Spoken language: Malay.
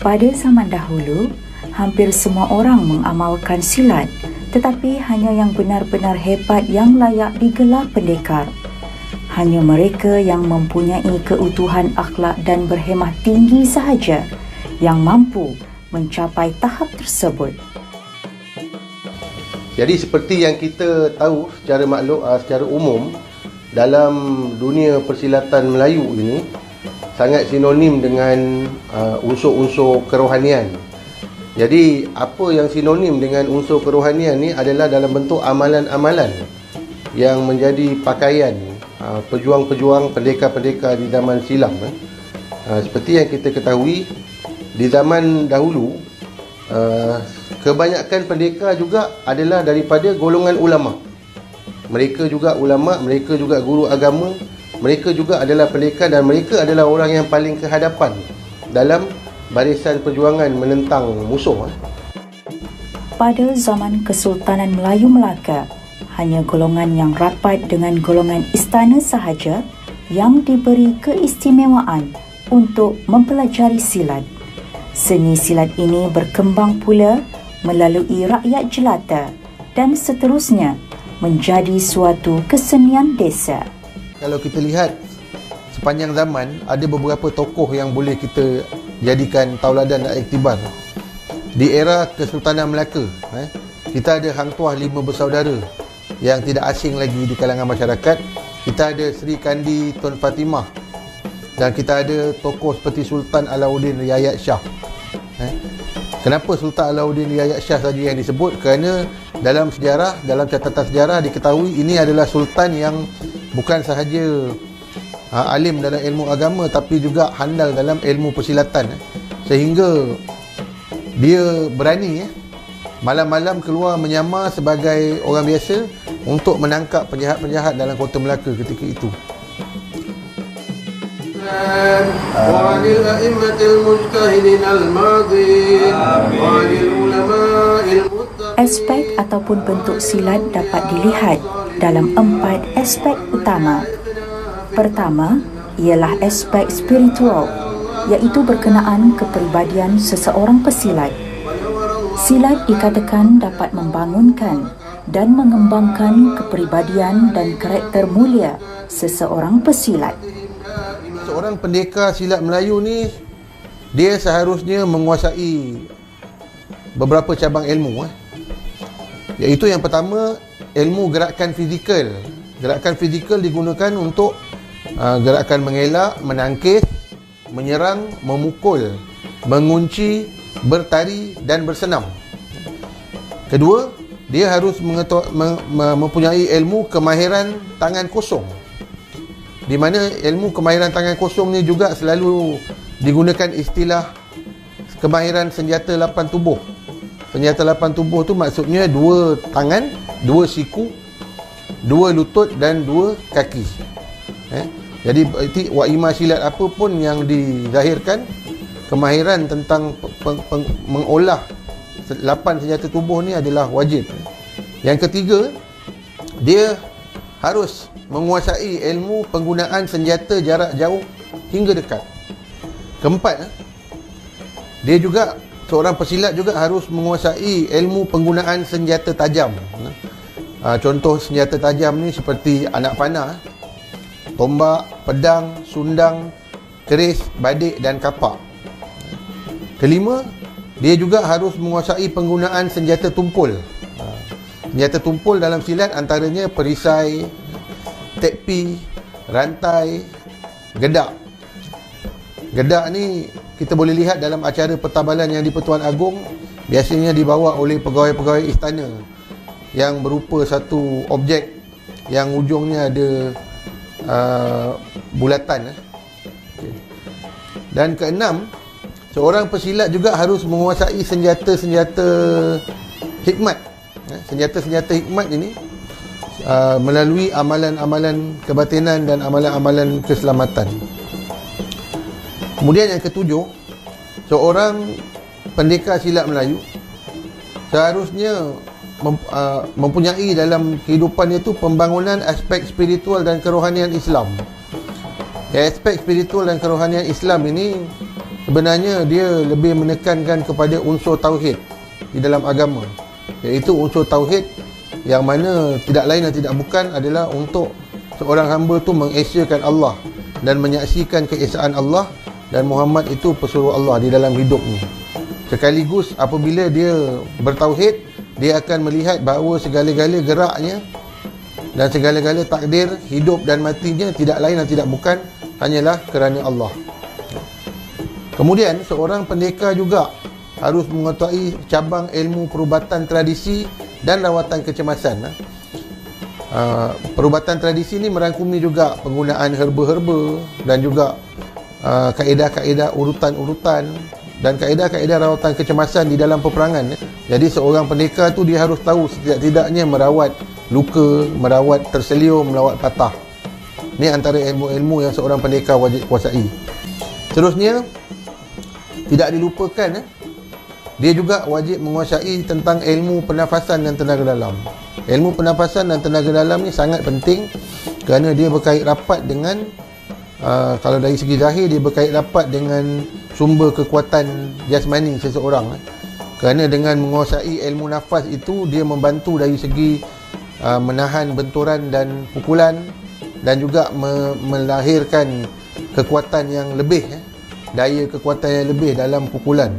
Pada zaman dahulu, hampir semua orang mengamalkan silat, tetapi hanya yang benar-benar hebat yang layak digelar pendekar. Hanya mereka yang mempunyai keutuhan akhlak dan berhemah tinggi sahaja yang mampu mencapai tahap tersebut. Jadi seperti yang kita tahu secara umum, dalam dunia persilatan Melayu ini sangat sinonim dengan unsur-unsur kerohanian. Jadi apa yang sinonim dengan unsur kerohanian ni adalah dalam bentuk amalan-amalan yang menjadi pakaian pejuang-pejuang, pendekar-pendekar di zaman silam. Seperti yang kita ketahui, di zaman dahulu kebanyakan pendekar juga adalah daripada golongan ulama. Mereka juga ulama, mereka juga guru agama, mereka juga adalah pendekar dan mereka adalah orang yang paling ke hadapan dalam barisan perjuangan menentang musuh. Pada zaman Kesultanan Melayu Melaka, hanya golongan yang rapat dengan golongan istana sahaja yang diberi keistimewaan untuk mempelajari silat. Seni silat ini berkembang pula melalui rakyat jelata dan seterusnya menjadi suatu kesenian desa. Kalau kita lihat sepanjang zaman, ada beberapa tokoh yang boleh kita jadikan tauladan dan iktibar. Di era Kesultanan Melaka, kita ada Hang Tuah 5 bersaudara yang tidak asing lagi di kalangan masyarakat. Kita ada Sri Kandi Tun Fatimah dan kita ada tokoh seperti Sultan Alauddin Riayat Shah. Kenapa Sultan Alauddin Riayat Shah saja yang disebut? Kerana dalam sejarah, dalam catatan sejarah diketahui ini adalah sultan yang bukan sahaja alim dalam ilmu agama tapi juga handal dalam ilmu persilatan, sehingga dia berani malam-malam keluar menyamar sebagai orang biasa untuk menangkap penjahat-penjahat dalam kota Melaka ketika itu. Aspek ataupun bentuk silat dapat dilihat dalam 4 aspek utama. Pertama, ialah aspek spiritual, iaitu berkenaan kepribadian seseorang pesilat. Silat dikatakan dapat membangunkan dan mengembangkan kepribadian dan karakter mulia seseorang pesilat. Seorang pendekar silat Melayu ni, dia seharusnya menguasai beberapa cabang ilmu, iaitu yang pertama, ilmu gerakan fizikal. Gerakan fizikal digunakan untuk gerakan mengelak, menangkis, menyerang, memukul, mengunci, bertari dan bersenam. Kedua, dia harus mempunyai ilmu kemahiran tangan kosong, di mana ilmu kemahiran tangan kosong ni juga selalu digunakan istilah kemahiran senjata lapan tubuh. Senjata lapan tubuh tu maksudnya 2 tangan, 2 siku, 2 lutut dan 2 kaki. Jadi waimah silat apa pun yang dizahirkan, kemahiran tentang mengolah 8 senjata tubuh ni adalah wajib. Yang ketiga, dia harus menguasai ilmu penggunaan senjata jarak jauh hingga dekat. Keempat, dia juga, seorang pesilat juga harus menguasai ilmu penggunaan senjata tajam. Contoh senjata tajam ni seperti anak panah, tombak, pedang, sundang, keris, badik dan kapak. Kelima, dia juga harus menguasai penggunaan senjata tumpul. Senjata tumpul dalam silat antaranya perisai, tepi, rantai, gedak. Gedak ni kita boleh lihat dalam acara pertabalan yang di Pertuan Agong, biasanya dibawa oleh pegawai-pegawai istana yang berupa satu objek yang ujungnya ada bulatan. Dan keenam, seorang pesilat juga harus menguasai senjata-senjata hikmat. Senjata-senjata hikmat ini melalui amalan-amalan kebatinan dan amalan-amalan keselamatan. Kemudian yang ketujuh, seorang pendekar silat Melayu seharusnya mempunyai dalam kehidupannya itu pembangunan aspek spiritual dan kerohanian Islam. Aspek spiritual dan kerohanian Islam ini sebenarnya dia lebih menekankan kepada unsur tauhid di dalam agama, iaitu unsur tauhid yang mana tidak lain dan tidak bukan adalah untuk seorang hamba tu mengesyakan Allah dan menyaksikan keesaan Allah dan Muhammad itu pesuruh Allah di dalam hidupnya. Sekaligus apabila dia bertauhid, dia akan melihat bahawa segala-gala geraknya dan segala-gala takdir hidup dan matinya tidak lain dan tidak bukan hanyalah kerana Allah. Kemudian seorang pendekar juga harus mengetahui cabang ilmu perubatan tradisi dan rawatan kecemasan. Perubatan tradisi ni merangkumi juga penggunaan herba-herba dan juga kaedah-kaedah urutan-urutan dan kaedah-kaedah rawatan kecemasan di dalam peperangan. Jadi seorang pendekar tu dia harus tahu setidak-tidaknya merawat luka, merawat terseliur, merawat patah. Ni antara ilmu-ilmu yang seorang pendekar wajib kuasai. Seterusnya, tidak dilupakan dia juga wajib menguasai tentang ilmu pernafasan dan tenaga dalam. Ilmu pernafasan dan tenaga dalam ni sangat penting kerana dia berkait rapat dengan kalau dari segi zahir, dia berkait rapat dengan sumber kekuatan jasmani seseorang. Kerana dengan menguasai ilmu nafas itu, dia membantu dari segi menahan benturan dan pukulan dan juga melahirkan kekuatan yang lebih, daya kekuatan yang lebih dalam pukulan.